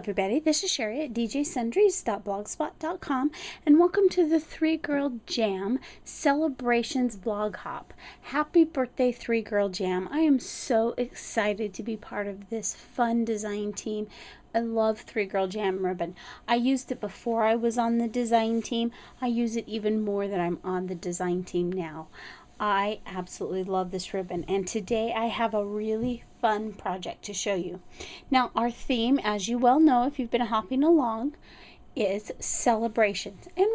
everybody, this is Cheri at djsundries.blogspot.com and welcome to the Three Girl Jam Celebrations Vlog Hop. Happy birthday, Three Girl Jam. I am so excited to be part of this fun design team. I love Three Girl Jam ribbon. I used it before I was on the design team. I use it even more that I'm on the design team now. I absolutely love this ribbon, and today I have a really fun project to show you. Now, our theme, as you well know if you've been hopping along, is celebrations, and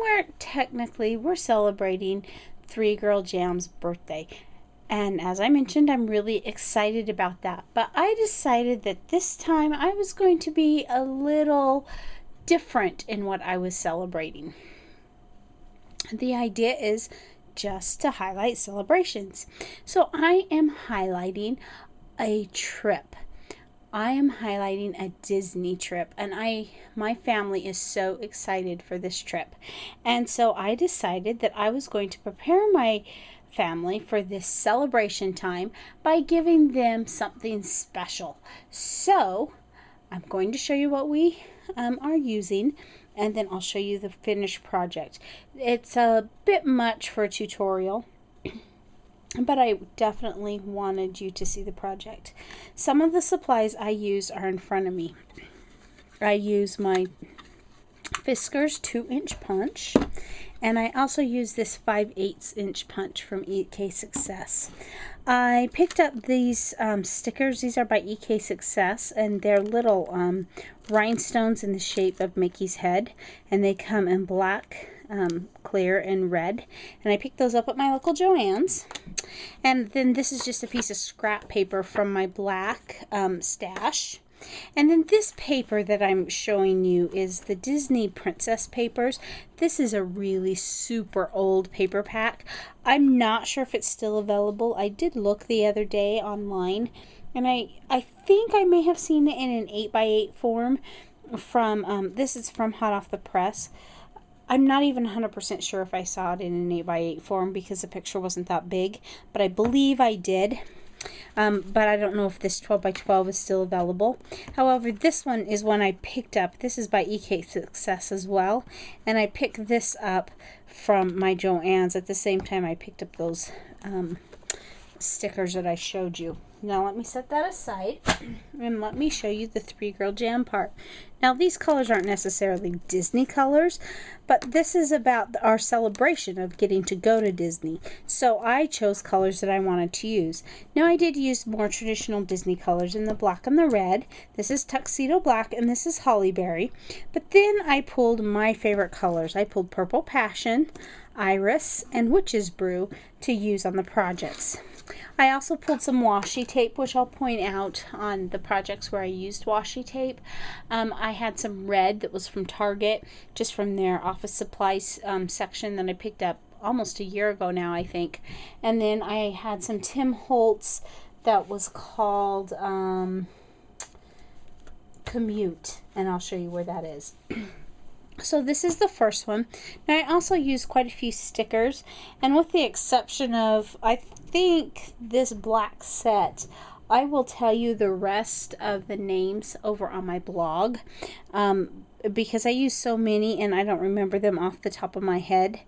we're celebrating Three Girl Jam's birthday. And as I mentioned, I'm really excited about that, but I decided that this time I was going to be a little different in what I was celebrating. The idea is just to highlight celebrations. So I am highlighting a trip. I am highlighting a Disney trip, and my family is so excited for this trip. And so I decided that I was going to prepare my family for this celebration time by giving them something special. So I'm going to show you what we are using, and then I'll show you the finished project. It's a bit much for a tutorial, but I definitely wanted you to see the project. Some of the supplies I use are in front of me. I use my Fiskars 2-inch punch, and I also use this 5/8 inch punch from EK Success. I picked up these stickers. These are by EK Success, and they're little rhinestones in the shape of Mickey's head, and they come in black, clear, and red. And I picked those up at my local Joann's. And then this is just a piece of scrap paper from my black stash. And then this paper that I'm showing you is the Disney Princess papers. This is a really super old paper pack. I'm not sure if it's still available. I did look the other day online, and I think I may have seen it in an 8x8 form from, this is from Hot Off the Press. I'm not even 100% sure if I saw it in an 8x8 form because the picture wasn't that big, but I believe I did. But I don't know if this 12x12 is still available. However, this one is one I picked up. This is by EK Success as well, and I picked this up from my Joann's at the same time I picked up those stickers that I showed you. Now let me set that aside and let me show you the Three Girl Jam part. Now these colors aren't necessarily Disney colors, but this is about our celebration of getting to go to Disney. So I chose colors that I wanted to use. Now I did use more traditional Disney colors in the black and the red. This is Tuxedo Black and this is Holly Berry. But then I pulled my favorite colors. I pulled Purple Passion, Iris, and Witch's Brew to use on the projects. I also pulled some washi tape, which I'll point out on the projects where I used washi tape. I had some red that was from Target, just from their office supplies section that I picked up almost a year ago now, I think. And then I had some Tim Holtz that was called Commute, and I'll show you where that is. So this is the first one. Now I also used quite a few stickers, and with the exception of, I think, this black set, I will tell you the rest of the names over on my blog, because I use so many and I don't remember them off the top of my head.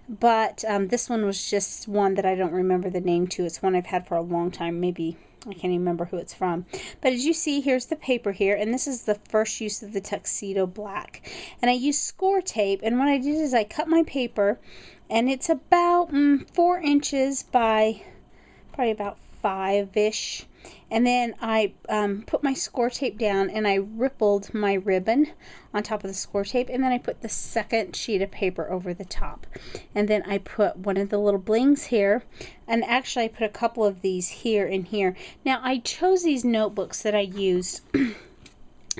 But this one was just one that I don't remember the name to. It's one I've had for a long time, maybe. I can't even remember who it's from. But as you see, here's the paper here, and this is the first use of the Tuxedo Black. And I used score tape, and what I did is I cut my paper, and it's about 4 inches by probably about 5-ish. And then I put my score tape down, and I rippled my ribbon on top of the score tape, and then I put the second sheet of paper over the top. And then I put one of the little blings here, and actually I put a couple of these here and here. Now I chose these notebooks that I used.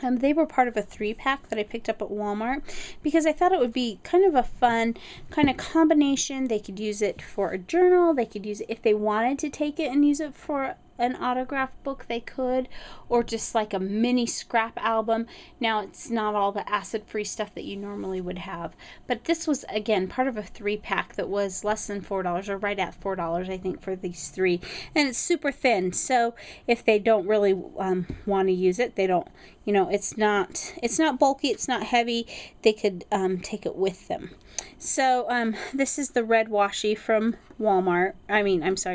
They were part of a 3-pack that I picked up at Walmart because I thought it would be kind of a fun kind of combination. They could use it for a journal. They could use it if they wanted to take it and use it for an autograph book, they could, or just like a mini scrap album. Now, it's not all the acid-free stuff that you normally would have, but this was, again, part of a 3-pack that was less than $4, or right at $4, I think, for these 3, and it's super thin, so if they don't really want to use it, they don't, you know, it's not bulky, it's not heavy, they could take it with them. So this is the red washi from Walmart.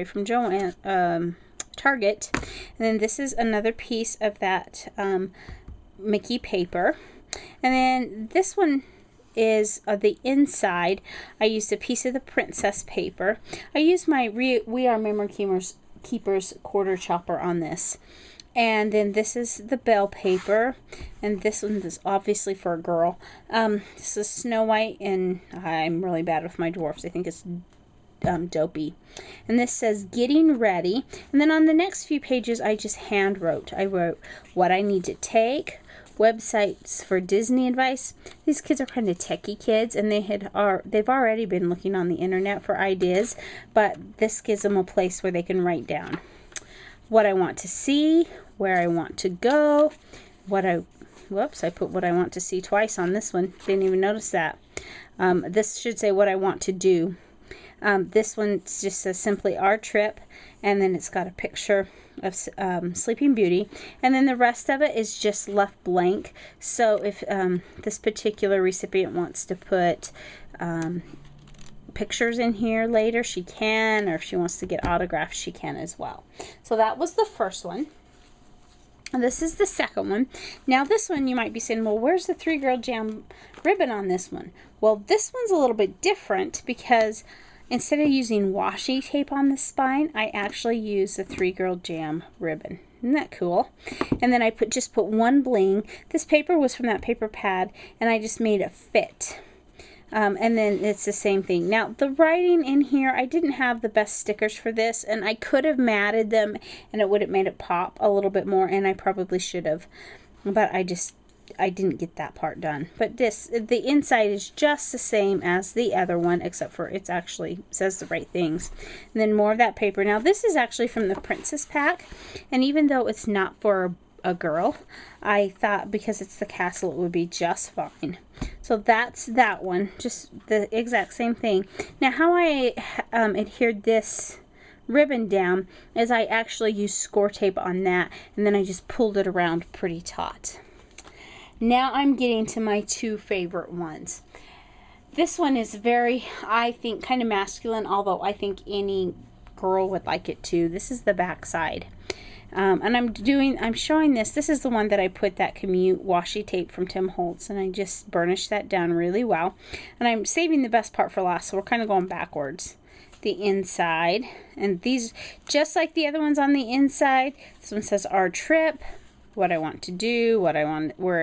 From Target. And then this is another piece of that Mickey paper. And then this one is the inside. I used a piece of the princess paper. I used my We Are Memory Keepers quarter chopper on this. And then this is the bell paper, and this one is obviously for a girl. This is Snow White, and I'm really bad with my dwarfs. I think it's Dopey. And this says Getting Ready. And then on the next few pages, I just hand wrote. I wrote what I need to take, websites for Disney advice. These kids are kind of techie kids, and they've already been looking on the internet for ideas, but this gives them a place where they can write down what I want to see, where I want to go, whoops, I put what I want to see twice on this one. Didn't even notice that. This should say what I want to do. This one just says simply our trip, and then it's got a picture of Sleeping Beauty, and then the rest of it is just left blank. So if this particular recipient wants to put pictures in here later, she can, or if she wants to get autographs, she can as well. So that was the first one. And this is the second one. Now this one, you might be saying, well, where's the 3 Girl Jam ribbon on this one? Well, this one's a little bit different because instead of using washi tape on the spine, I actually use the 3 Girl Jam ribbon. Isn't that cool? And then I just put one bling. This paper was from that paper pad, and I just made it fit. And then it's the same thing. Now, the writing in here, I didn't have the best stickers for this, and I could have matted them, and it would have made it pop a little bit more, and I probably should have. But I didn't get that part done. But the inside is just the same as the other one, except for it actually says the right things. And then more of that paper. Now, this is actually from the Princess Pack, and even though it's not for a girl, I thought because it's the castle it would be just fine. So that's that one, just the exact same thing. Now how I adhered this ribbon down is I actually used score tape on that, and then I just pulled it around pretty taut. Now I'm getting to my 2 favorite ones. This one is very, I think, kind of masculine, although I think any girl would like it too. This is the back side. And I'm showing this. This is the one that I put that Commute washi tape from Tim Holtz, and I just burnished that down really well. And I'm saving the best part for last, so we're kind of going backwards. The inside, and these, just like the other ones on the inside, this one says our trip, what I want to do, where I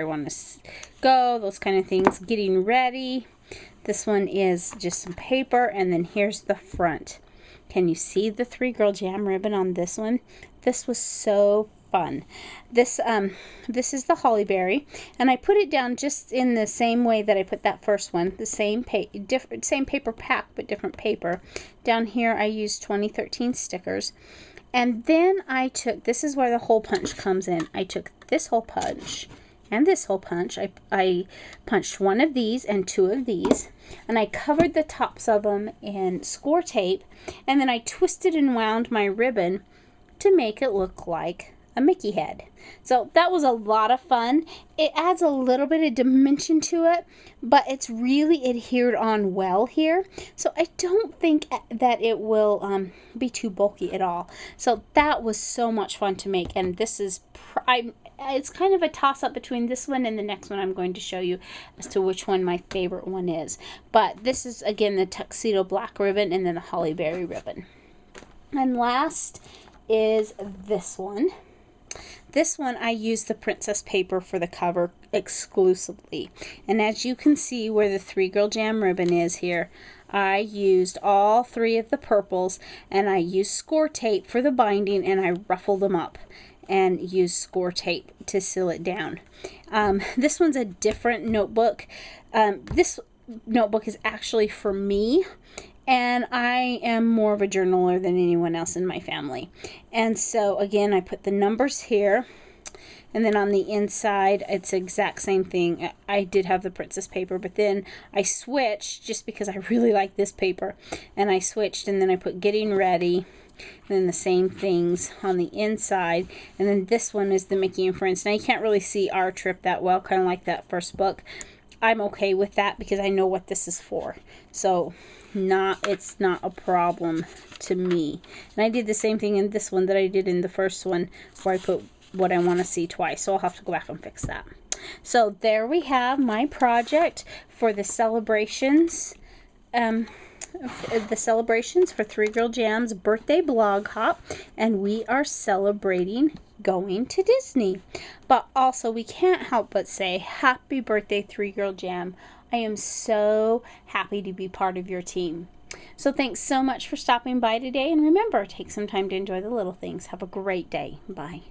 want to go, those kind of things. Getting ready. This one is just some paper, and then here's the front. Can you see the 3 Girl Jam ribbon on this one? This was so fun. This is the Holly Berry, and I put it down just in the same way that I put that first one. The same paper pack, but different paper. Down here I used 2013 stickers, and then I took, this is where the hole punch comes in. I took this hole punch and this hole punch. I punched one of these and 2 of these, and I covered the tops of them in score tape, and then I twisted and wound my ribbon to make it look like a Mickey head. So that was a lot of fun. It adds a little bit of dimension to it, but it's really adhered on well here. So I don't think that it will be too bulky at all. So that was so much fun to make, and this is, it's kind of a toss-up between this one and the next one I'm going to show you as to which one my favorite one is. But this is, again, the tuxedo black ribbon and then the holly berry ribbon. And last is this one. This one I used the princess paper for the cover exclusively. And as you can see where the 3 Girl Jam ribbon is here, I used all 3 of the purples, and I used score tape for the binding, and I ruffled them up and used score tape to seal it down. This one's a different notebook. This notebook is actually for me, and I am more of a journaler than anyone else in my family. And so again, I put the numbers here, and then on the inside it's the exact same thing. I did have the princess paper, but then I switched just because I really like this paper, and I switched, and then I put getting ready, and then the same things on the inside. And then this one is the Mickey and Friends. Now you can't really see our trip that well, kind of like that first book. I'm okay with that because I know what this is for. So it's not a problem to me. And I did the same thing in this one that I did in the first one, where I put what I want to see twice. So I'll have to go back and fix that. So there we have my project for the celebrations. The celebrations for Three Girl Jam's birthday blog hop, and we are celebrating going to Disney. But also, we can't help but say happy birthday, Three Girl Jam. I am so happy to be part of your team. So thanks so much for stopping by today, and remember, take some time to enjoy the little things. Have a great day. Bye.